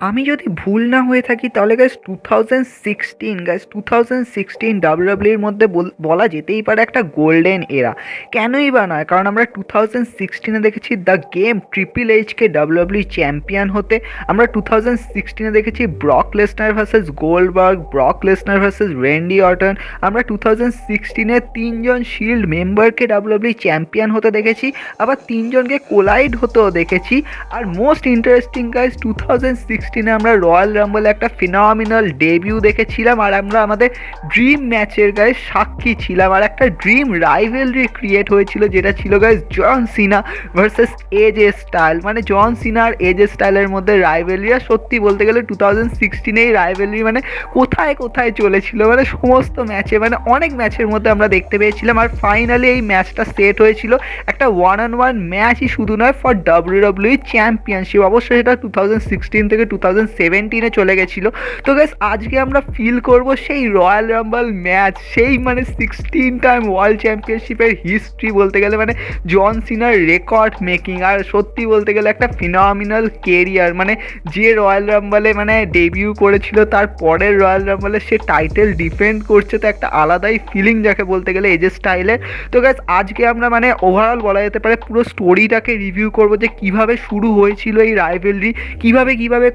আমি যদি ভুল না হয়ে থাকি তাহলে গাইস 2016 ডাব্লিউডাব্লিউর মধ্যে বলা যেতেই পারে একটা গোল্ডেন এরা। কেনই বা নয়, কারণ আমরা 2016-এ দেখেছি দ্য গেম ট্রিপল এইচকে ডাব্লিউডাব্লিউ চ্যাম্পিয়ন হতে। আমরা 2016-এ দেখেছি Brock Lesnar versus Goldberg, Brock Lesnar versus Randy Orton. আমরা 2016-এ তিনজন শিল্ড মেম্বারকে ডাব্লিউডাব্লিউ চ্যাম্পিয়ন হতে দেখেছি, আবার তিনজনকে কোলাইড হতেও দেখেছি। আর মোস্ট ইন্টারেস্টিং গাইস, 2016-এ আমরা রয়্যাল রাম্বলে একটা ফিনমিনাল ডেবিউ দেখেছিলাম, আর আমরা আমাদের ড্রিম ম্যাচের গাইস সাক্ষী ছিলাম। আর একটা ড্রিম রাইভেলরি ক্রিয়েট হয়েছিল, যেটা ছিল গাইস জন সিনা ভার্সেস এজে স্টাইল। মানে জন সিনা আর এজে স্টাইলের মধ্যে রাইভেলরি, আর সত্যি বলতে গেলে 2016-এ এই রাইভেলরি মানে কোথায় কোথায় চলেছিল, মানে সমস্ত ম্যাচে, মানে অনেক ম্যাচের মধ্যে আমরা দেখতে পেয়েছিলাম। আর ফাইনালি এই ম্যাচটা সেট হয়েছিল একটা 1-on-1 ম্যাচই শুধু নয়, ফর ডাব্লিউডাব্লিউ চ্যাম্পিয়নশিপ। অবশ্যই এটা 2016 থেকে 2017-এ চলে গেছিলো। তো গাইস আজকে আমরা ফিল করব সেই রয়্যাল রাম্বল ম্যাচ, সেই মানে 16 টাইম ওয়ার্ল্ড চ্যাম্পিয়নশিপের হিস্ট্রি বলতে গেলে, মানে জন সিনার রেকর্ড মেকিং। আর সত্যি বলতে গেলে একটা ফিনমিনাল কেরিয়ার, মানে যে রয়্যাল রাম্বলে মানে ডেবিউ করেছিল, তার পরের রয়্যাল রাম্বলে সে টাইটেল ডিফেন্ড করছে, তো একটা আলাদাই ফিলিং যাকে বলতে গেলে এজে স্টাইলের। তো গাইস আজকে আমরা মানে ওভারঅল বলা যেতে পারে পুরো স্টোরিটাকে রিভিউ করব, যে কিভাবে শুরু হয়েছিল এই রাইভেলরি, কিভাবে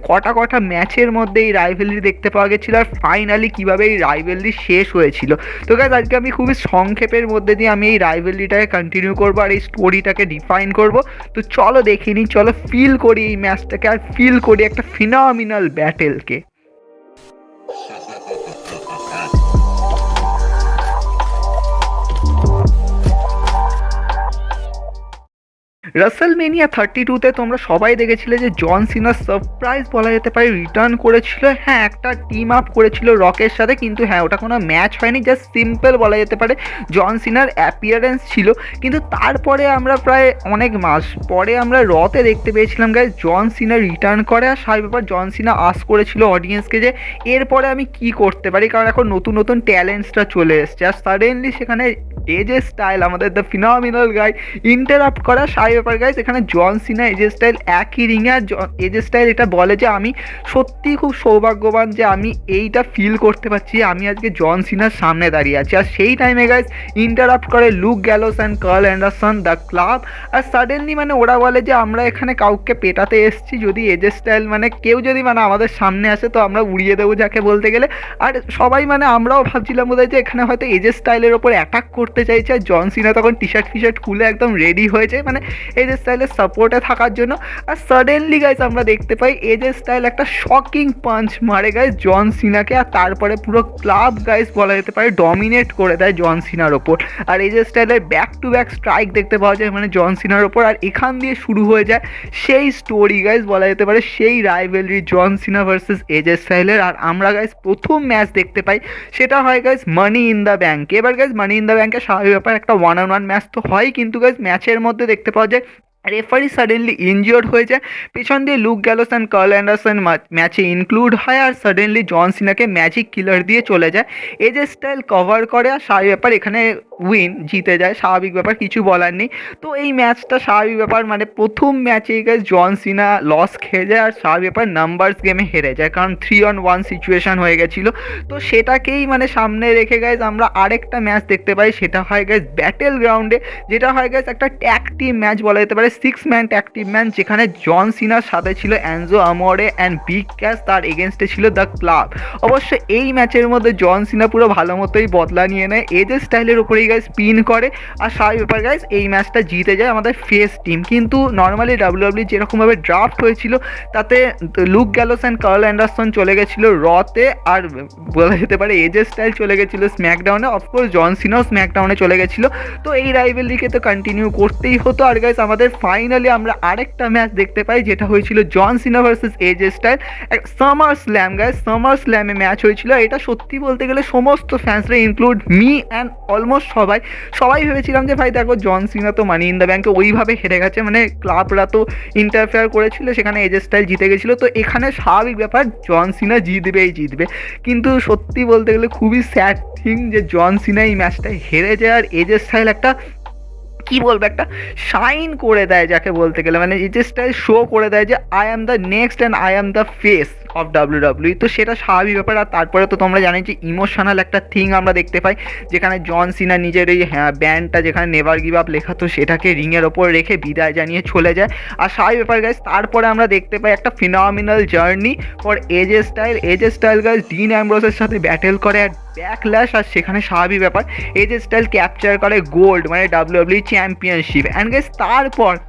কটা ম্যাচের মধ্যে এই রাইভেলরি দেখতে পাওয়া গেছিলো, আর ফাইনালি কিভাবে এই রাইভেলরি শেষ হয়েছিল। তো গাইস আজকে আমি খুবই সংক্ষেপের মধ্যে দিয়ে আমি এই রাইভেলরিটাকে কন্টিনিউ করবো আর এই স্টোরিটাকে ডিফাইন করব। তো চলো দেখে নিই, চলো ফিল করি এই ম্যাচটাকে, আর ফিল করি একটা ফিনমিনাল ব্যাটেলকে। রাসেলমেনিয়া 32-তে তোমরা সবাই দেখেছিলে যে জন সিনা সারপ্রাইজ বলা যেতে পারে রিটার্ন করেছিল। হ্যাঁ, একটা টিম আপ করেছিল রকের সাথে, কিন্তু হ্যাঁ ওটা কোনো ম্যাচ হয়নি, জাস্ট সিম্পল বলা যেতে পারে জন সিনার অ্যাপিয়ারেন্স ছিল। কিন্তু তারপরে আমরা প্রায় অনেক মাস পরে আমরা রতে দেখতে পেয়েছিলাম গাইজ জন সিনা রিটার্ন করে। আর সেই ব্যাপার জন সিনা আস করেছিল অডিয়েন্সকে যে এরপরে আমি কি করতে পারি, কারণ এখন নতুন নতুন ট্যালেন্টসটা চলে এসছে। আর সাডেনলি সেখানে এজে স্টাইল, আমাদের দ্য ফিনমিনাল গাই, ইন্টারাপ্ট করা। সাই ব্যাপার গাইজ, এখানে জন সিনা এজে স্টাইল একই রিঙে। আর এজে স্টাইল এটা বলে যে আমি সত্যিই খুব সৌভাগ্যবান যে আমি এইটা ফিল করতে পারছি, আমি আজকে জন সিনার সামনে দাঁড়িয়ে আছি। আর সেই টাইমে গাইজ ইন্টারাপ্ট করে Luke Gallows and Karl Anderson the Club. আর সাডেনলি মানে ওরা বলে যে আমরা এখানে কাউকে পেটাতে এসেছি, যদি এজে স্টাইল মানে কেউ যদি মানে আমাদের সামনে আসে তো আমরা উড়িয়ে দেবো যাকে বলতে গেলে। আর সবাই মানে আমরাও ভাবছিলাম বোধহয় যে এখানে হয়তো এজে স্টাইলের ওপর অ্যাটাক করতে চাইছে। আর জন সিনা তখন টি শার্ট খুলে একদম রেডি হয়েছে মানে এজে স্টাইলের সাপোর্টে থাকার জন্য। আর সাডেনলি গাইজ আমরা দেখতে পাই এজে স্টাইল একটা শকিং পাঞ্চ মারে গাইজ জন সিনাকে, আর তারপরে পুরো ক্লাব গাইজ বলা যেতে পারে ডমিনেট করে দেয় জন সিনার ওপর। আর এজে স্টাইলের ব্যাক টু ব্যাক স্ট্রাইক দেখতে পাওয়া যায় মানে জন সিনার ওপর। আর এখান দিয়ে শুরু হয়ে যায় সেই স্টোরি গাইজ বলা যেতে পারে, সেই রাইভেলরি জন সিনা ভার্সেস এজে স্টাইলের। আর আমরা গাইজ প্রথম ম্যাচ দেখতে পাই, সেটা হয় গাইজ মানি ইন দ্য ব্যাঙ্কে। এবার গাইজ মানি ইন দ্য ব্যাঙ্কে স্বাভাবিক ব্যাপার একটা 1-on-1 ম্যাচ তো হয়, কিন্তু গাইজ ম্যাচের মধ্যে দেখতে পাওয়া যায় রেফারি সাডেনলি ইনজিওর্ড হয়ে যায়। পেছন দিয়ে Luke Gallows and Karl Anderson ম্যাচে ইনক্লুড হয়, আর সাডেনলি জন সিনাকে ম্যাজিক কিলার দিয়ে চলে যায়। এজে স্টাইল কভার করে, আর স্বাভাবিক ব্যাপার এখানে উইন জিতে যায়, স্বাভাবিক ব্যাপার কিছু বলার নেই। তো এই ম্যাচটা স্বাভাবিক ব্যাপার মানে প্রথম ম্যাচে গাইজ জন সিনা লস খেয়ে যায়, আর স্বাভাবিক ব্যাপার নাম্বারস গেমে হেরে যায়, কারণ 3-on-1 সিচুয়েশান হয়ে গেছিলো। তো সেটাকেই মানে সামনে রেখে গাইজ আমরা আরেকটা ম্যাচ দেখতে পাই, সেটা হয় গাইজ ব্যাটেল গ্রাউন্ডে, যেটা হয় গাইজ একটা ট্যাগ টিম ম্যাচ বলা যেতে পারে, 6-man ট্যাগ টিম ম্যাচ, যেখানে জন সিনার সাথে ছিল Enzo Amore and big cash, তার এগেনস্টে ছিল দ্য ক্লাব। অবশ্য এই ম্যাচের মধ্যে জন সিনা পুরো ভালো মতোই বদলা নিয়ে নেয়, এজে স্টাইলের উপরেই গাইজ স্পিন করে। আর স্বাভাবিক ব্যাপার গাইজ এই ম্যাচটা জিতে যায় আমাদের ফেস টিম। কিন্তু নর্মালি ডাব্লিউডাব্লিউ যেরকমভাবে ড্রাফট হয়েছিল তাতে Luke Gallows and Karl Anderson চলে গেছিলো রতে, আর বলা যেতে পারে এজে স্টাইল চলে গেছিলো স্ম্যাকডাউনে। অফকোর্স জন সিনাও স্ম্যাকডাউনে চলে গেছিলো। তো এই রাইভেলরিকে তো কন্টিনিউ করতেই হতো। আর গাইজ আমাদের ফাইনালি আমরা আরেকটা ম্যাচ দেখতে পাই, যেটা হয়েছিল John Cena versus AJ Styles Summer Slam. Guys Summer স্ল্যামে ম্যাচ হয়েছিল। এটা সত্যি বলতে গেলে সমস্ত ফ্যান্সরা ইনক্লুড মি অ্যান্ড অলমোস্ট সবাই ভেবেছিলাম যে ভাই দেখো জন সিনা তো মানি ইন দ্য ব্যাঙ্কে ওইভাবে হেরে গেছে, মানে ক্লাবরা তো ইন্টারফেয়ার করেছিল, সেখানে এজে স্টাইল জিতে গেছিলো, তো এখানে স্বাভাবিক ব্যাপার জন সিনা জিতবে। কিন্তু সত্যি বলতে গেলে খুবই স্যাড থিং যে জন সিনা এই ম্যাচটা হেরে যায়। আর এজে স্টাইল একটা কি বলবো, একটা শাইন করে দেয় যাকে বলতে গেলে, মানে এই যে স্টাইল শো করে দেয় যে I am the next and I am the face of WWE. তো সেটা স্বাভাবিক ব্যাপার। আর তারপরে তো তোমরা জানি যে ইমোশনাল একটা থিং আমরা দেখতে পাই, যেখানে জন সিনা নিজের এই ব্যান্ডটা যেখানে নেভার গিভ আপ লেখা, তো সেটাকে রিংয়ের ওপর রেখে বিদায় জানিয়ে চলে যায়। আর স্বাভাবিক ব্যাপার গাইজ, তারপরে আমরা দেখতে পাই একটা phenomenal journey for AJ Styles guys Dean অ্যাম্ব্রোসের সাথে ব্যাটেল করে আর ব্যাকল্যাশ, আর সেখানে স্বাভাবিক ব্যাপার এজে স্টাইল ক্যাপচার করে গোল্ড মানে ডাব্লিউডাব্লিউ চ্যাম্পিয়নশিপ। অ্যান্ড গাইজ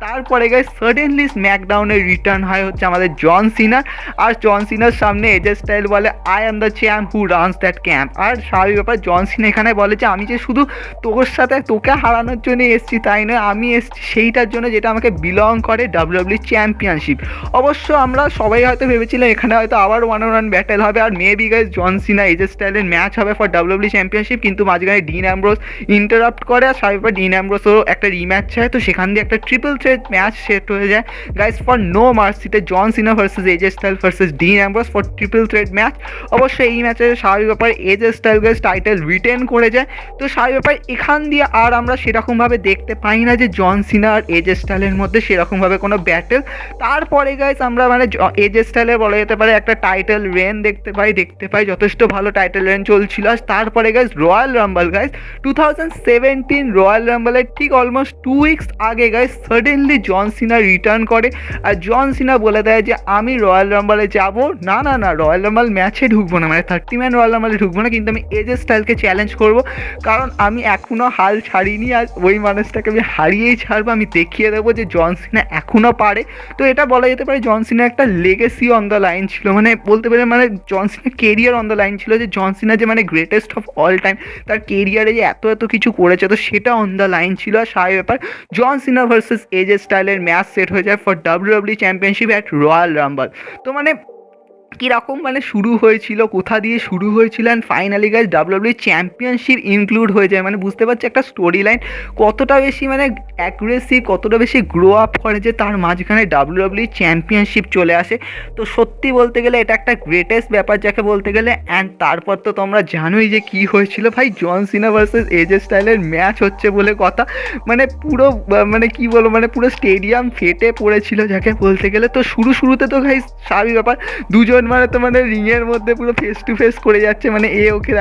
তারপরে গাইজ সাডেনলি স্ম্যাকডাউনের রিটার্ন হয় হচ্ছে আমাদের জন সিনার। আর জন সিনার সামনে এজে স্টাইল বলে I am the champ who runs that camp. আর স্বাভাবিক ব্যাপার জন সিনা এখানে বলে যে আমি যে শুধু তোকে হারানোর জন্য এসেছি তাই নয়, আমি এসেছি সেইটার জন্য যেটা আমাকে বিলং করে ডাব্লিউডাব্লিউ চ্যাম্পিয়নশিপ। অবশ্য আমরা সবাই হয়তো ভেবেছিলাম এখানে হয়তো আবার 1-on-1 ব্যাটেল হবে আর মেবি গাইজ জন সিনা এজে স্টাইলের ম্যাচ হবে ফর ডাব্লিউডাব্লিউ চ্যাম্পিয়নশিপ, কিন্তু মাঝখানে ডিন অ্যাম্ব্রোস ইন্টারাপ্ট করে আর স্বাভাবিক ডিন অ্যাম্ব্রোসও একটা রিম্যাচ চায়। তো সেখান দিয়ে একটা ট্রিপল থ্রেট ম্যাচ সেট হয়ে যায় গাইজ ফর নো মার্সিতে, John Cena versus AJ Styles versus Dean Ambrose for triple threat match. অবশ্যই এই ম্যাচে স্বাভাবিক ব্যাপার এজে স্টাইল গাইজ টাইটেল রিটেন করে যায়। তো স্বাভাবিক ব্যাপার এখান দিয়ে আর আমরা সেরকমভাবে দেখতে পাই না যে জন সিনা আর এজে স্টাইলের মধ্যে সেরকমভাবে কোনো ব্যাটেল। তারপরে গাইজ আমরা মানে এজে স্টাইলের বলা যেতে পারে একটা টাইটেল রেন দেখতে পাই যথেষ্ট ভালো টাইটেল রেন চলছিল। আর তারপরে guys Royal Rumble guys 2017 Royal রাম্বলের ঠিক অলমোস্ট 2 উইকস আগে guys suddenly John Cena return করে আর জন সিনা বলে দেয় যে আমি রয়্যাল রাম্বলে যাব না, রয়্যাল রাম্বল ম্যাচে ঢুকবো না, মানে 30 ম্যান রয়্যাল রাম্বলে ঢুকবো না, কিন্তু আমি এজে স্টাইলকে চ্যালেঞ্জ করবো, কারণ আমি এখনও হাল ছাড়িনি আর ওই মানুষটাকে আমি হারিয়েই ছাড়বো, আমি দেখিয়ে দেবো যে জন সিনা এখনও পারে। তো এটা বলা যেতে পারে জন সিনা একটা লেগেসি অন দ্য লাইন ছিল, মানে বলতে পারে মানে জন সিনা কেরিয়ার অন দ্য লাইন ছিল, যে জন সিনা যে মানে গ্রেটেস্ট অফ অল টাইম, তার কেরিয়ারে যে এত কিছু করেছে, তো সেটা অন দ্য লাইন ছিল। আর স্বাভাবিক ব্যাপার জন সিনা ভার্সেস এজে স্টাইলের ম্যাচ সেট হয়ে যায় for WWE championship at royal Rumble. তো মানে কীরকম মানে শুরু হয়েছিল, কোথা দিয়ে শুরু হয়েছিল, and finally guys WWE championship include হয়ে যায়, মানে বুঝতে পারছি একটা স্টোরি লাইন কতটা বেশি মানে অ্যাকুরেসি, কতটা বেশি গ্রো আপ করে যে তার মাঝখানে ডাব্লিউডাব্লিউ চ্যাম্পিয়নশিপ চলে আসে। তো সত্যি বলতে গেলে এটা একটা গ্রেটেস্ট ব্যাপার যাকে বলতে গেলে। অ্যান্ড তারপর তো তোমরা জানোই যে কী হয়েছিল ভাই, জন সিনা ভার্সেস এজে স্টাইলের ম্যাচ হচ্ছে বলে কথা, মানে পুরো মানে কী বলবো, মানে পুরো স্টেডিয়াম ফেটে পড়েছিল যাকে বলতে গেলে। তো শুরুতে তো ভাই স্বাভাবিক ব্যাপার দুজন মানে তো মানে রিংয়ের মধ্যে পুরো ফেস টু ফেস করে যাচ্ছে, মানে এ ওকে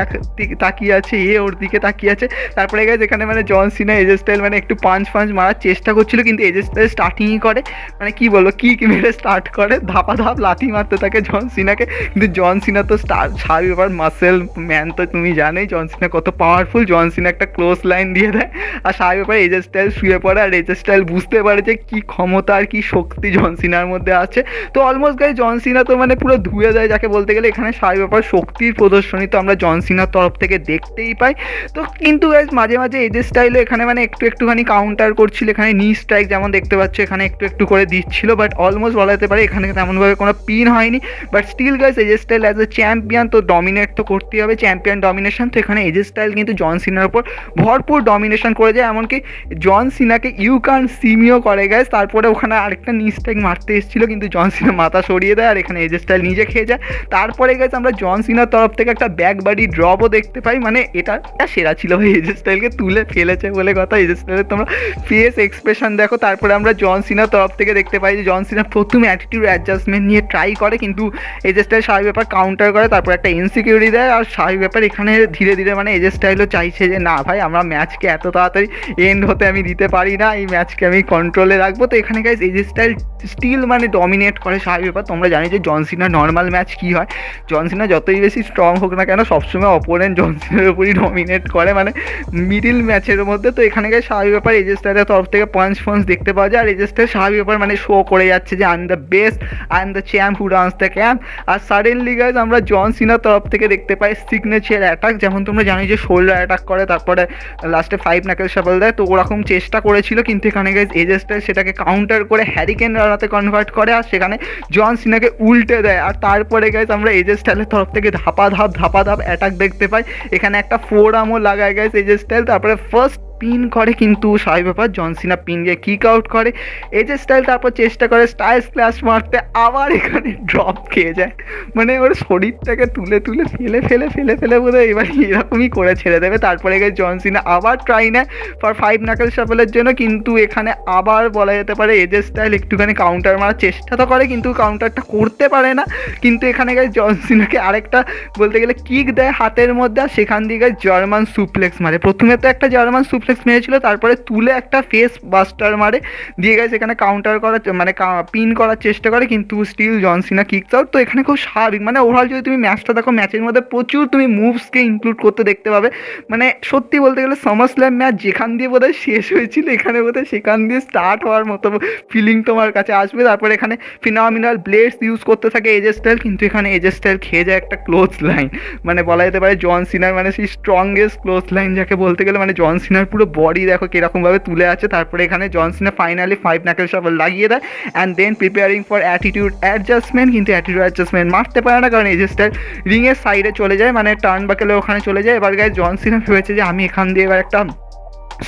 তাকিয়ে আছে, এ ওর দিকে তাকিয়ে আছে। তারপরে গাইজ এখানে মানে জন সিনা এজে স্টাইল মানে একটু পাঞ্চ মারার চেষ্টা করছিল, কিন্তু এজে স্টাইল স্টার্টিংই করে মানে কি বলবো কি মেরে স্টার্ট করে ধাপ লাথি মারতে থাকে জন সিনাকে। কিন্তু জন সিনা তো স্বাভাবিক ব্যাপার মাসেল ম্যান, তো তুমি জানোই জন সিনা কত পাওয়ারফুল। জন সিনা একটা ক্লোজ লাইন দিয়ে দেয় আর স্বাভাবিক ব্যাপার এজে স্টাইল শুয়ে পড়ে, আর এজে স্টাইল বুঝতে পারে যে কী ক্ষমতা আর কী শক্তি জন সিনার মধ্যে আছে। তো অলমোস্ট গাইজ জন সিনা তো মানে পুরো ধুয়ে দেয় যাকে বলতে গেলে। এখানে স্বাভাবিক ব্যাপার শক্তির প্রদর্শনী তো আমরা জন সিনার তরফ থেকে দেখতেই পাই। তো কিন্তু গাইজ মাঝে এজে স্টাইলও এখানে মানে একটুখানি কাউন্টার করছিল, এখানে নি স্ট্রাইক যেমন দেখতে পাচ্ছ এখানে একটু করে দিচ্ছিল, বাট অলমোস্ট বলা যেতে পারে এখানে তেমনভাবে কোনো পিন হয়নি। But still guys AJ Styles as a champion তো ডমিনেট তো করতেই হবে, চ্যাম্পিয়ন ডমিনেশন। তো এখানে এজে স্টাইল কিন্তু জন সিনার উপর ভরপুর ডমিনেশন করে যায়, এমনকি জন সিনাকে ইউ ক্যান সিমিও করে গাইজ। তারপরে ওখানে আরেকটা নি স্ট্রাইক মারতে এসেছিলো, কিন্তু জন সিনা মাথা সরিয়ে দেয় আর এখানে এজে স্টাইল নিজে খেয়ে যায়। তারপরে গেছে আমরা জন সিনার তরফ থেকে একটা ব্যাক বাডি ড্রপও দেখতে পাই, মানে এটা সেরা ছিল ভাই, এজে স্টাইলকে তুলে ফেলেছে বলে কথা। এজে স্টাইলের তোমরা ফেস এক্সপ্রেশন দেখো। তারপরে আমরা জন সিনার তরফ থেকে দেখতে পাই যে জন সিনা প্রথমে অ্যাটিটিউড অ্যাডজাস্টমেন্ট নিয়ে ট্রাই করে, কিন্তু এজে স্টাইল স্বাভাবিক ব্যাপার কাউন্টার করে, তারপর একটা ইনসিকিউরিটি দেয়। আর স্বাভাবিক ব্যাপার এখানে ধীরে মানে এজে স্টাইলও চাইছে যে না ভাই আমরা ম্যাচকে এত তাড়াতাড়ি এন্ড হতে আমি দিতে পারি না, এই ম্যাচকে আমি কন্ট্রোলে রাখবো। তো এখানে গাইজ এজে স্টাইল স্টিল মানে ডমিনেট করে স্বাভাবিক ব্যাপার। তোমরা জানি যে জন সিনা নর্মাল ম্যাচ কী হয়, জন সিনা যতই বেশি স্ট্রং হোক না কেন সবসময় অপোনেন্ট জন সিনার উপরই ডমিনেট করে, মানে মিডিল ম্যাচের মধ্যে। তো এখানে গাইজ স্বাভাবিক ব্যাপার এজে স্টাইলের তরফ থেকে পাঞ্চ দেখতে পাওয়া যায়, আর এজে স্টাইল স্বাভাবিক ব্যাপার মানে শো করে যাচ্ছে যে I am the best, I am the champ who runs the camp. আর সাডেনলি গাইজ আমরা জন সিনার তরফ থেকে দেখতে পাই সিগনেচার অ্যাটাক, যেমন তোমরা জানি যে শোল্ডার অ্যাটাক করে, তারপরে লাস্টে 5 নাকেল শাফল দেয়। তো ওরকম চেষ্টা করেছিল, কিন্তু এখানে গাইজ এজে স্টাইল সেটাকে কাউন্টার করে হ্যারিকেন রানাতে কনভার্ট করে, আর সেখানে জন সিনাকে উল্টে দেয়। আর তারপরে গাইজ আমরা এজে স্টাইলের তরফ থেকে ধাপা ধাপ অ্যাটাক দেখতে পাই। এখানে একটা 4 আর্মও লাগায় গাইজ এজে স্টাইল। তারপরে ফার্স্ট পিন করে, কিন্তু স্বাভাবিক ব্যাপার জন সিনা পিন দিয়ে কিক আউট করে। এজে স্টাইল তারপর চেষ্টা করে স্টাইলস ক্লাশ মারতে, আবার এখানে ড্রপ খেয়ে যায়। মানে ওর শরীরটাকে তুলে তুলে ফেলে ফেলে ফেলে ফেলে বোধহয় এবার এরকমই করে ছেড়ে দেবে। তারপরে গিয়ে জন সিনা আবার ট্রাই নেয় ফর 5 নাকেল শাফেলের জন্য, কিন্তু এখানে আবার বলা যেতে পারে এজে স্টাইল একটুখানি কাউন্টার মারার চেষ্টা তো করে কিন্তু কাউন্টারটা করতে পারে না। কিন্তু এখানে গিয়ে জন সিনাকে আরেকটা বলতে গেলে কিক দেয় হাতের মধ্যে, আর সেখান থেকে জার্মান সুপ্লেক্স মারে। প্রথমে তো একটা জার্মান সুপ্লেক্স মেরেছিল, তারপরে তুলে একটা ফেস বাস্টার মারে, দিয়ে গেছে এখানে কাউন্টার করার মানে পিন করার চেষ্টা করে, কিন্তু স্টিল জন সিনা কিকস আউট। তো এখানে খুব স্বাভাবিক, মানে ওভারঅল যদি তুমি ম্যাচটা দেখো, ম্যাচের মধ্যে প্রচুর তুমি মুভসকে ইনক্লুড করতে দেখতে পাবে। মানে সত্যি বলতে গেলে সামারস্ল্যাম ম্যাচ যেখান দিয়ে বোধহয় শেষ হয়েছিল, এখানে বোধহয় সেখান দিয়ে স্টার্ট হওয়ার মতো ফিলিং তোমার কাছে আসবে। তারপরে এখানে ফিনোমিনাল ব্লেডস ইউজ করতে থাকে এজে স্টাইল, কিন্তু এখানে এজে স্টাইল খেয়ে যায় একটা ক্লোজ লাইন। মানে বলা যেতে পারে জন সিনার মানে সেই স্ট্রংগেস্ট ক্লোজ লাইন যাকে বলতে গেলে, মানে জন সিনার পুরো বডি দেখো কিরকমভাবে তুলে আছে। তারপরে এখানে জন সিনা ফাইনালি 5 নাকেল শাফল লাগিয়ে দেয় and then preparing for attitude adjustment, কিন্তু অ্যাটিটিউড অ্যাডজাস্টমেন্ট মারতে পারে না, কারণ এজে স্টাইল রিংয়ের সাইডে চলে যায়, মানে টার্ন বাকেলে ওখানে চলে যায়। এবার গায়ে জন সিনা ভেবেছে যে আমি এখান দিয়ে এবার একটা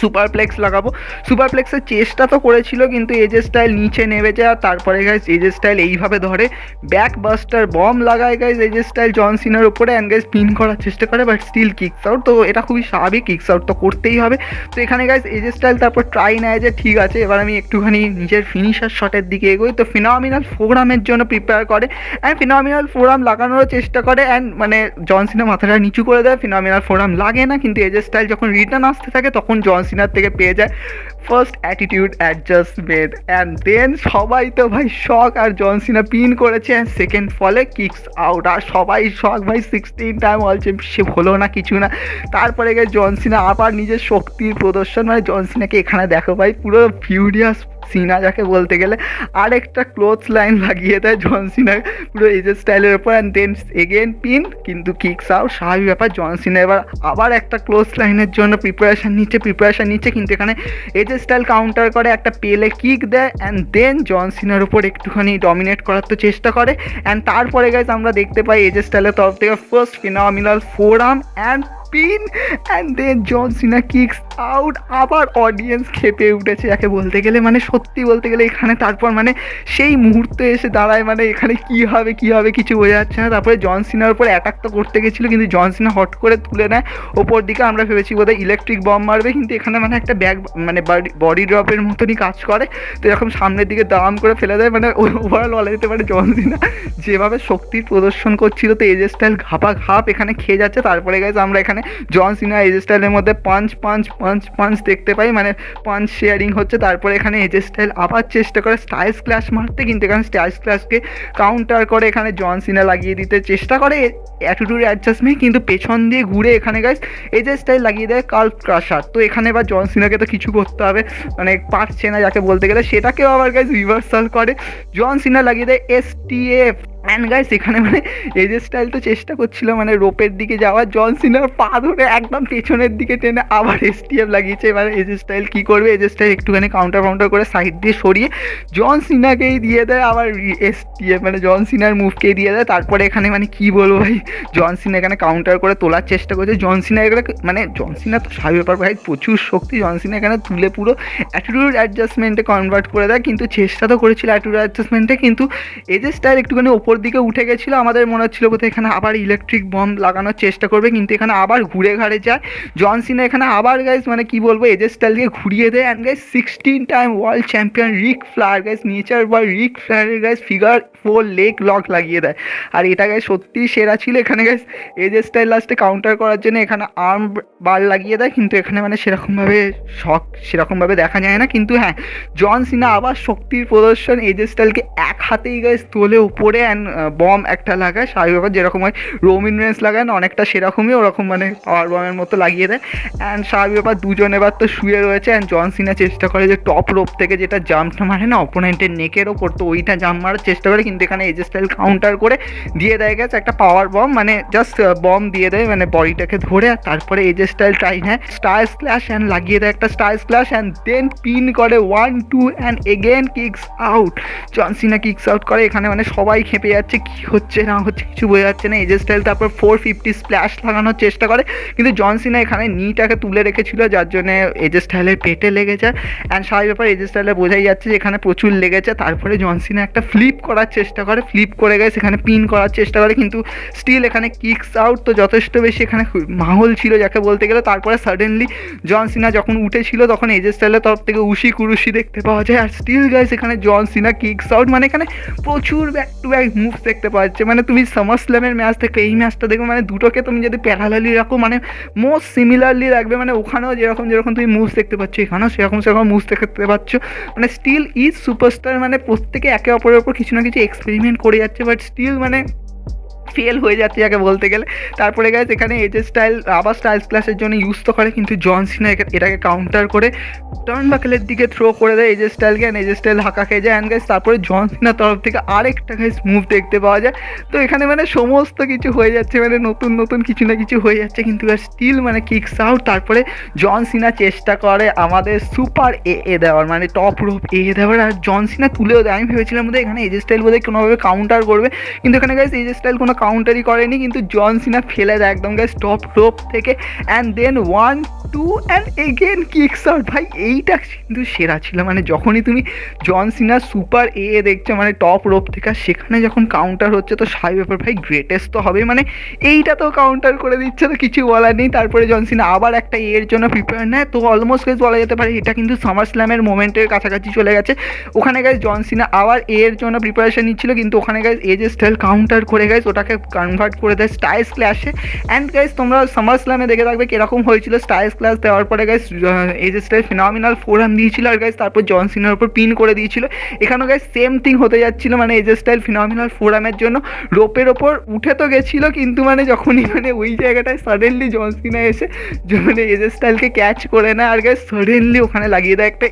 সুপারপ্লেক্স লাগাবো। সুপারপ্লেক্সের চেষ্টা তো করেছিল, কিন্তু এজে স্টাইল নিচে নেমে যায়। আর তারপরে গাইজ এজে স্টাইল এইভাবে ধরে ব্যাকবাস্টার বম লাগায় গাইজ এজে স্টাইল জন সিনার উপরে, অ্যান্ড গাইজ পিন করার চেষ্টা করে, বাট স্টিল কিকস আউট। তো এটা খুবই স্বাভাবিক, কিকস আউট তো করতেই হবে। তো এখানে গাইজ এজে স্টাইল তারপর ট্রাই নেয় যে ঠিক আছে এবার আমি একটুখানি নিজের ফিনিশার শটের দিকে এগোই। তো ফিনোমিনাল ফোরামের জন্য প্রিপেয়ার করে অ্যান্ড ফিনোমিনাল ফোরাম লাগানোর চেষ্টা করে, অ্যান্ড মানে জন সিনা মাথাটা নিচু করে দেয়, ফিনোমিনাল ফোরাম লাগে না। কিন্তু এজে স্টাইল যখন রিটার্ন আসতে থাকে তখন জন সিনার থেকে পেয়ে যায় first attitude adjustment, and then সবাই তো ভাই শক, আর জন সিনা পিন করেছে অ্যান্ড সেকেন্ড ফলে কিকস আউট। আর সবাই শক ভাই, 16 টাইম ওয়ার্ল্ড চ্যাম্পিয়নশিপ হলো না, কিছু না। তারপরে গিয়ে জন সিনা আবার নিজের শক্তির প্রদর্শন, মানে জন সিনাকে এখানে দেখো ভাই পুরো ফিউরিয়াস সিনা যাকে বলতে গেলে, আরেকটা ক্লোজ লাইন লাগিয়ে দেয় জন সিনা পুরো এজে স্টাইলের ওপর, অ্যান্ড দেন এগেন পিন, কিন্তু কিকস আউট। স্বাভাবিক ব্যাপার, জন সিনা এবার আবার একটা ক্লোজ লাইনের জন্য প্রিপারেশান নিচ্ছে, কিন্তু এখানে এজে স্টাইল কাউন্টার করে, একটা পেলে কিক দেয়, অ্যান্ড দেন জন সিনার উপর একটুখানি ডমিনেট করার তো চেষ্টা করে। অ্যান্ড তারপরে গাইজ আমরা দেখতে পাই এজে স্টাইলের তরফ থেকে first phenomenal forearm and pin, and then John Cena kicks out. আবার অডিয়েন্স খেপে উঠেছে যাকে বলতে গেলে, মানে সত্যি বলতে গেলে এখানে তারপর মানে সেই মুহূর্তে এসে দাঁড়ায়, মানে এখানে কী হবে কিছু বোঝা যাচ্ছে না। তারপরে জন সিনার উপর অ্যাটাক তো করতে গেছিলো, কিন্তু জন সিনা হট করে তুলে নেয় ওপর দিকে। আমরা ভেবেছি বোধহয় ইলেকট্রিক বম মারবে, কিন্তু এখানে মানে একটা ব্যাগ মানে বডি ড্রপের মতনই কাজ করে। তো এরকম সামনের দিকে দাম করে ফেলে দেয়, মানে ওভারঅল বলা যেতে পারে জন সিনা যেভাবে শক্তির প্রদর্শন করছিল, তো এজে স্টাইল ঘাপ এখানে খেয়ে যাচ্ছে। তারপরে গাইজ আমরা এখানে জন সিনা এজে স্টাইলের মধ্যে পাঞ্চ দেখতে পাই, মানে পাঞ্চ শেয়ারিং হচ্ছে। তারপরে এখানে এজে স্টাইল আবার চেষ্টা করে স্টাইলস ক্ল্যাশ মারতে, কিন্তু এখানে স্টাইলস ক্ল্যাশকে কাউন্টার করে এখানে জন সিনা লাগিয়ে দিতে চেষ্টা করে অ্যাটিটিউড অ্যাডজাস্টমেন্ট, কিন্তু পেছন দিয়ে ঘুরে এখানে গাইজ এজে স্টাইল লাগিয়ে দেয় কাল্ফ ক্রাশার। তো এখানে এবার জন সিনাকে তো কিছু করতে হবে, মানে পারছে না যাকে বলতে গেলে, সেটাকেও আবার গাইজ রিভার্সাল করে, জন সিনা লাগিয়ে দেয় এসটিএফ। অ্যান্ড গাইস এখানে মানে এজে স্টাইল তো চেষ্টা করছিল মানে রোপের দিকে যাওয়ার, জন সিনার পা ধরে একদম পেছনের দিকে টেনে আবার এসটিএফ লাগিয়েছে। এবার এজে স্টাইল কী করবে, এজে স্টাইল একটুখানি কাউন্টার করে সাইড দিয়ে সরিয়ে জন সিনাকেই দিয়ে দেয় আবার এসটিএফ, মানে জন সিনার মুভকেই দিয়ে দেয়। তারপরে এখানে মানে কী বলবো ভাই, জন সিনা এখানে কাউন্টার করে তোলার চেষ্টা করছে, জন সিনা এখানে মানে জন সিনা তো স্বাভাবিক ব্যাপার ভাই, প্রচুর শক্তি, জন সিনা এখানে তুলে পুরো অ্যাটিটিউড অ্যাডজাস্টমেন্টে কনভার্ট করে দেয়। কিন্তু চেষ্টা তো করেছিল অ্যাটিটিউড অ্যাডজাস্টমেন্টে, কিন্তু এজে স্টাইল একটুখানি ওপর দিকে উঠে গেছিলো, আমাদের মনে হচ্ছিলো বোধহয় এখানে আবার ইলেকট্রিক বম লাগানোর চেষ্টা করবে, কিন্তু এখানে আবার ঘুরে ঘাড়ে যায় জন সিনা। এখানে আবার গাইজ মানে কি বলবো, এজে স্টাইলকে ঘুরিয়ে দেয়, and guys 16 time world champion Ric Flair guys nature বা রিক ফ্লারের গাইজ ফিগার 4 লেগ লক লাগিয়ে দেয়। আর এটা গাইজ সত্যিই সেরা ছিল। এখানে গাইজ এজে স্টাইল লাস্টে কাউন্টার করার জন্য এখানে আর্ম বার লাগিয়ে দেয়, কিন্তু এখানে মানে সেরকমভাবে দেখা যায় না। কিন্তু হ্যাঁ, জন সিনা আবার শক্তির প্রদর্শন, এজে স্টাইলকে এক হাতেই গাইজ তোলে উপরে, অ্যান্ড বম একটা লাগায়, স্বাভাবিক ব্যাপার যেরকম হয় রোমিন রেন্স লাগায় না, অনেকটা সেরকমই ওরকম মানে পাওয়ার বমের মতো লাগিয়ে দেয়। অ্যান্ড স্বাভাবিক ব্যাপার দুজন এবার তো শুয়ে রয়েছে, অ্যান্ড জন সিনা চেষ্টা করে যে টপ রোপ থেকে যেটা জাম্পটা মারে না অপোনেন্টের নেকের ওপর, তো ওইটা জাম্প মারার চেষ্টা করে, কিন্তু এখানে এজে স্টাইল কাউন্টার করে দিয়ে দেয় গেছে একটা পাওয়ার বম, মানে জাস্ট বম দিয়ে দেয় মানে বডিটাকে ধরে। আর তারপরে এজে স্টাইল ট্রাই নেয় স্টার স্ল্যাশ অ্যান্ড লাগিয়ে দেয় একটা star slash, and then pin করে 1-2 and again kicks out. John Cena kicks out করে, এখানে মানে সবাই খেপে যাচ্ছে, কি হচ্ছে না হচ্ছে কিছু বোঝা যাচ্ছে না। এজে স্টাইল তারপর 450 স্প্ল্যাশ লাগানোর চেষ্টা করে, কিন্তু জন সিনা এখানে নিটাকে তুলে রেখেছিল, যার জন্য এজে স্টাইলের পেটে লেগে যায়। অ্যান্ড স্বাভাবিক ব্যাপার এজে স্টাইলে বোঝাই যাচ্ছে যে এখানে প্রচুর লেগেছে। তারপরে জন সিনা একটা ফ্লিপ করার চেষ্টা করে, ফ্লিপ করে গেছে সেখানে পিন করার চেষ্টা করে, কিন্তু স্টিল এখানে কিকস আউট। তো যথেষ্ট বেশি এখানে মাহল ছিল যাকে বলতে গেলে। তারপরে সাডেনলি জন সিনা যখন উঠেছিল তখন এজে স্টাইলের তরফ থেকে উশি কুরুশি দেখতে পাওয়া যায়। আর স্টিল গাইস এখানে জন সিনা কিকস আউট, মানে এখানে প্রচুর ব্যাক টু ব্যাক মুভস দেখতে পাওয়া যাচ্ছে। মানে তুমি সামার স্ল্যামের ম্যাচ দেখবে, এই ম্যাচটা দেখবে, মানে দুটোকে তুমি যদি প্যারালালি রাখো মানে মোস্ট সিমিলারলি রাখবে। মানে ওখানেও যেরকম যেরকম তুমি মুভস দেখতে পাচ্ছ, এখানেও সেরকম সেরকম মুভস দেখতে পাচ্ছ। মানে স্টিল ইজ সুপারস্টার, মানে প্রত্যেকে একে অপরের ওপর কিছু না কিছু এক্সপেরিমেন্ট করে যাচ্ছে, বাট স্টিল মানে ফেল হয়ে যাচ্ছে যাকে বলতে গেলে। তারপরে গাইজ এখানে এজে স্টাইল আবার স্টাইলস ক্লাসের জন্য ইউজ তো করে, কিন্তু জন সিনা এটাকে কাউন্টার করে টার্ন বাকেলের দিকে থ্রো করে দেয় এজে স্টাইলকে, অ্যান্ড এজে স্টাইল হাঁকা খেয়ে যায়। অ্যান্ড গাইজ তারপরে জন সিনার তরফ থেকে আরেকটা গাইজ মুভ দেখতে পাওয়া যায়। তো এখানে মানে সমস্ত কিছু হয়ে যাচ্ছে, মানে নতুন নতুন কিছু না কিছু হয়ে যাচ্ছে, কিন্তু স্টিল মানে কিকস আউট। তারপরে জন সিনা চেষ্টা করে আমাদের সুপার এ দেওয়ার, মানে টপ রোপ দেওয়ার, আর জন সিনা তুলেও দেয়। আমি ভেবেছিলাম বোধহয় এখানে এজে স্টাইল বোধহয় কোনোভাবে কাউন্টার করবে, কিন্তু এখানে গাইজ এজে স্টাইল কোনো কাউন্টারই করেনি, কিন্তু জন সিনা ফেলে দেয় একদম গাইজ টপ রোপ থেকে। And then 1 2 and again kicks out. ভাই এইটা কিন্তু সেরা ছিল, মানে যখনই তুমি জন সিনা সুপার দেখছো মানে টপ রোপ থেকে, সেখানে যখন কাউন্টার হচ্ছে তো স্বাভাবিক ব্যাপার ভাই গ্রেটেস্ট তো হবে, মানে এইটা তো কাউন্টার করে দিচ্ছে, তো কিছু বলার নেই। তারপরে জন সিনা আবার একটা এর জন্য প্রিপেয়ার নেয়, তো অলমোস্ট গাইজ বলা যেতে পারে এটা কিন্তু সামার স্ল্যামের মোমেন্টের কাছাকাছি চলে গেছে। ওখানে গাইজ জন সিনা আবার এর জন্য প্রিপারেশন নিচ্ছিল, কিন্তু ওখানে গাইজ এজে স্টাইল কাউন্টার করে গাইজ ওটাকে কনভার্ট করে দেয় স্টাইলস ক্লাসে। অ্যান্ড গাইজ তোমরা সামার স্ল্যামে দেখে থাকবে কীরকম হয়েছিল, স্টাইলস ক্লাস দেওয়ার পরে guys AJ style phenomenal forum দিয়েছিল, আর গাইজ তারপর জন সিনার উপর পিন করে দিয়েছিল। এখানেও গাইজ সেম থিং হতে যাচ্ছিলো, মানে এজে স্টাইল ফিনমিনাল ফোরামের জন্য রোপের ওপর উঠে তো গেছিলো, কিন্তু মানে যখনই মানে ওই জায়গাটায় সাডেনলি জন সিনা এসে মানে এজে স্টাইলকে ক্যাচ করে নেয়, আর গাইজ সাডেনলি ওখানে লাগিয়ে দেয় একটা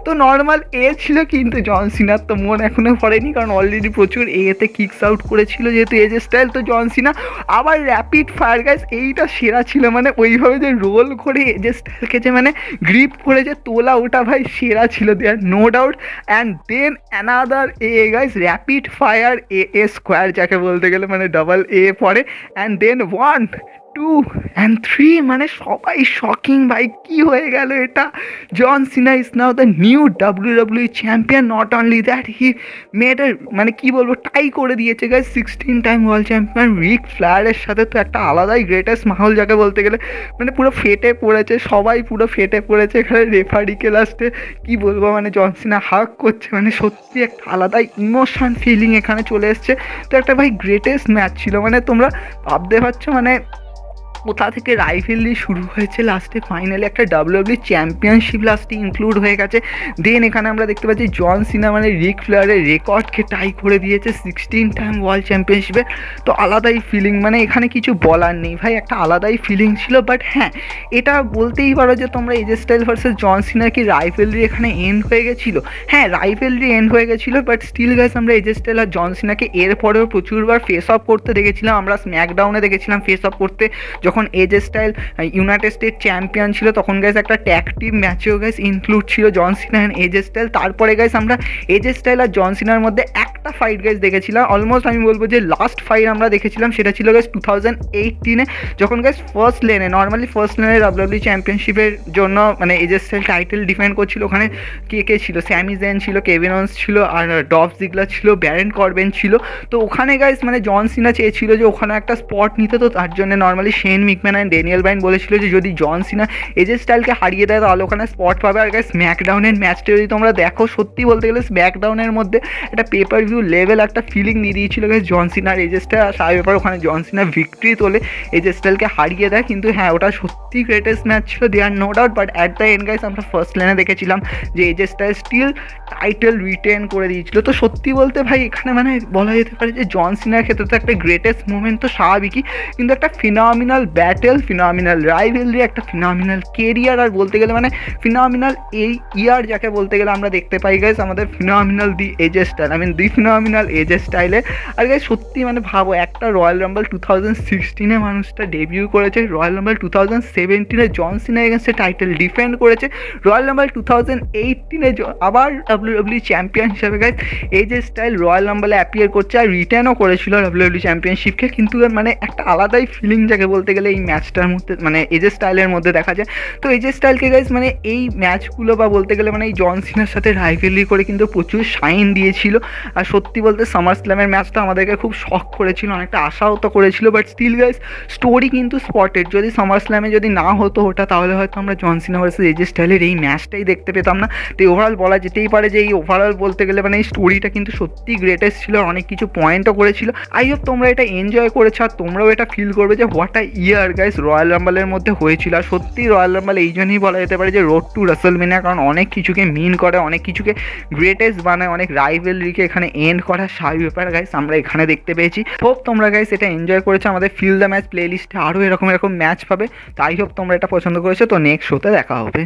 তো নর্মাল ছিল, কিন্তু জন সিনার তো মন এখনও পড়েনি, কারণ অলরেডি প্রচুর এতে কিকস আউট করেছিল যেহেতু এজে স্টাইল। তো জন সিনা আবার র্যাপিড ফায়ার গাইজ, এইটা সেরা ছিল, মানে ওইভাবে যে রোল করে এজে স্টাইলকে যে মানে গ্রিপ করে যে তোলা, ওটা ভাই সেরা ছিল, there no doubt. And then another guys rapid fire square যাকে বলতে গেলে, মানে ডাবল পরে। অ্যান্ড দেন 1 2 and 3, মানে সবাই শকিং ভাই, কি হয়ে গেল এটা। John Cena is now the new WWE champion. Not only that, he made মানে কি বলবো টাই করে দিয়েছে guys 16 time world champion Ric ফ্লায়ারের সাথে। তো একটা আলাদাই গ্রেটেস্ট মাহল যাকে বলতে গেলে, মানে পুরো ফেটে পড়েছে, সবাই পুরো ফেটে পড়েছে। এখানে রেফারিকে লাস্টে কি বলবো, মানে জন সিনা হাগ করছে, মানে সত্যি একটা আলাদাই ইমোশন ফিলিং এখানে চলে এসছে। তো একটা ভাই গ্রেটেস্ট ম্যাচ ছিল, মানে তোমরা ভাবতে পারছো মানে কোথা থেকে রাইভেলরি শুরু হয়েছে, লাস্টে ফাইনালি একটা WWE চ্যাম্পিয়নশিপ লাস্টে ইনক্লুড হয়ে গেছে। দেন এখানে আমরা দেখতে পাচ্ছি জন সিনা মানে রিক ফ্লেয়ারের রেকর্ডকে টাই করে দিয়েছে 16 টাইম ওয়ার্ল্ড চ্যাম্পিয়নশিপে। তো আলাদাই ফিলিং, মানে এখানে কিছু বলার নেই ভাই, একটা আলাদাই ফিলিং ছিল। বাট হ্যাঁ, এটা বলতেই পারো যে তোমরা এজে স্টাইল ভার্সেস জন সিনার কি রাইভেলরি এখানে এন্ড হয়ে গেছিলো। হ্যাঁ, রাইভেলরি এন্ড হয়ে গেছিলো, বাট স্টিল গাইস আমরা এজে স্টাইল আর জন সিনাকে এরপরেও প্রচুরবার ফেস অফ করতে দেখেছিলাম। আমরা স্ম্যাকডাউনে দেখেছিলাম ফেস অফ করতে, যখন এজে স্টাইল ইউনাইটেড স্টেট চ্যাম্পিয়ন ছিল, তখন গাইস একটা ট্যাগ টিম ম্যাচেও গাইস ইনক্লুড ছিল জন সিনা অ্যান্ড এজে স্টাইল। তারপরে গাইস আমরা এজে স্টাইল আর জন সিনার মধ্যে একটা ফাইট গাইস দেখেছিলাম, অলমোস্ট আমি বলবো যে লাস্ট ফাইট আমরা দেখেছিলাম, সেটা ছিল গাইস 2018-এ, যখন গাইস ফার্স্ট লেনে WWE চ্যাম্পিয়নশিপের জন্য মানে এজে স্টাইল টাইটেল ডিফেন্ড করছিল। ওখানে কে ছিল, স্যামি জেন ছিল, কেভিন ওয়েন্স ছিল, আর ডলফ জিগলার ছিল, ব্যারন করবেন ছিল। তো ওখানে গাইস মানে জন সিনা চেয়েছিল যে ওখানে একটা স্পট নিতে, তো তার জন্য normally Shane McMahon and Daniel Bryan বলেছিল যে যদি জন সিনা এজে স্টাইলকে হারিয়ে দেয় তাহলে ওখানে স্পট পাবে। আর গাইস স্ম্যাকডাউনের ম্যাচটা যদি তোমরা দেখো, সত্যি বলতে গেলে স্ম্যাকডাউনের মধ্যে একটা পেপার ভিউ লেভেল একটা ফিলিং দিয়ে দিয়েছিল গাইস জন সিনার এজে স্টাইল। আর সারা ব্যাপার ওখানে জন সিনা ভিক্টরি তোলে, এজে স্টাইলকে হারিয়ে দেয়। কিন্তু হ্যাঁ, ওটা সত্যি গ্রেটেস্ট ম্যাচ ছিল, there no doubt. But at the end guys আমরা ফার্স্ট লেনে দেখেছিলাম যে এজে স্টাইল স্টিল টাইটেল রিটেন করে দিয়েছিল। তো সত্যি বলতে ভাই এখানে মানে বলা যেতে পারে যে জন সিনার ক্ষেত্রে তো একটা গ্রেটেস্ট মুভমেন্ট তো স্বাভাবিকই, কিন্তু একটা ফিনমিনাল ব্যাটেল, ফিনমিনাল রাইভেলরি, একটা ফিনমিনাল কেরিয়ার, আর বলতে গেলে মানে ফিনমিনাল এই ইয়ার যাকে বলতে গেলে আমরা দেখতে পাই গাইস আমাদের ফিনমিনাল দি এজে স্টাইল, দি ফিনোমিনাল এজে স্টাইলে। আর গাইস সত্যি মানে ভাবো, একটা রয়্যাল রাম্বল 2016 মানুষটা ডেবিউ করেছে, রয়্যাল রাম্বল 2017 জন সিনা এগেন্সে টাইটেল ডিফেন্ড করেছে, রয়্যাল রাম্বল 2018 আবার ডাব্লিউডাব্লিউ চ্যাম্পিয়ন হিসাবে গাইস এজে স্টাইল রয়্যাল রাম্বলে অ্যাপিয়ার করছে আর রিটার্নও করেছিল ডাব্লিউডাব্লিউ চ্যাম্পিয়নশিপকে। কিন্তু মানে একটা আলাদাই ফিলিং যাকে বলতে গেলে এই ম্যাচটার মধ্যে মানে এজে স্টাইলের মধ্যে দেখা যায়। তো এজে স্টাইলকে গাইস মানে এই ম্যাচগুলো বা বলতে গেলে মানে এই জন সিনার সাথে রাইভেলি করে কিন্তু প্রচুর শাইন দিয়েছিল। আর সত্যি বলতে সামার স্ল্যামের ম্যাচটা আমাদেরকে খুব শক করেছিল, অনেকটা আশাও তো করেছিল, বাট স্টিল গাইস স্টোরি কিন্তু স্পটেড। যদি সামার স্ল্যামে যদি না হতো ওটা, তাহলে হয়তো আমরা জন সিনা ভার্সেস এজে স্টাইলের এই ম্যাচটাই দেখতে পেতাম না। তো ওভারঅল বলা যেতেই পারে যে এই ওভারঅল বলতে গেলে মানে এই স্টোরিটা কিন্তু সত্যি গ্রেটেস্ট ছিল, অনেক কিছু পয়েন্টও করেছিল। আই হোপ তোমরা এটা এনজয় করেছো আর তোমরাও এটা ফিল করবে যে what a year guys Royal রাম্বলের মধ্যে হয়েছিল। আর সত্যি রয়্যাল রাম্বল এই জন্যই বলা যেতে পারে যে রোড টু রাসেলমেনিয়া, কারণ অনেক কিছুকে মিন করে, অনেক কিছুকে গ্রেটেস্ট বানায়, অনেক রাইভেলরিকে এখানে এন্ড করার স্বাভাবিক ব্যাপার গাইস আমরা এখানে দেখতে পেয়েছি। হোপ তোমরা গাইস এটা এনজয় করেছো। আমাদের ফিল দ্য ম্যাচ প্লে লিস্টে আরও এরকম ম্যাচ পাবে, তাই হোপ তোমরা এটা পছন্দ করেছো। তো নেক্সট শোতে দেখা হবে।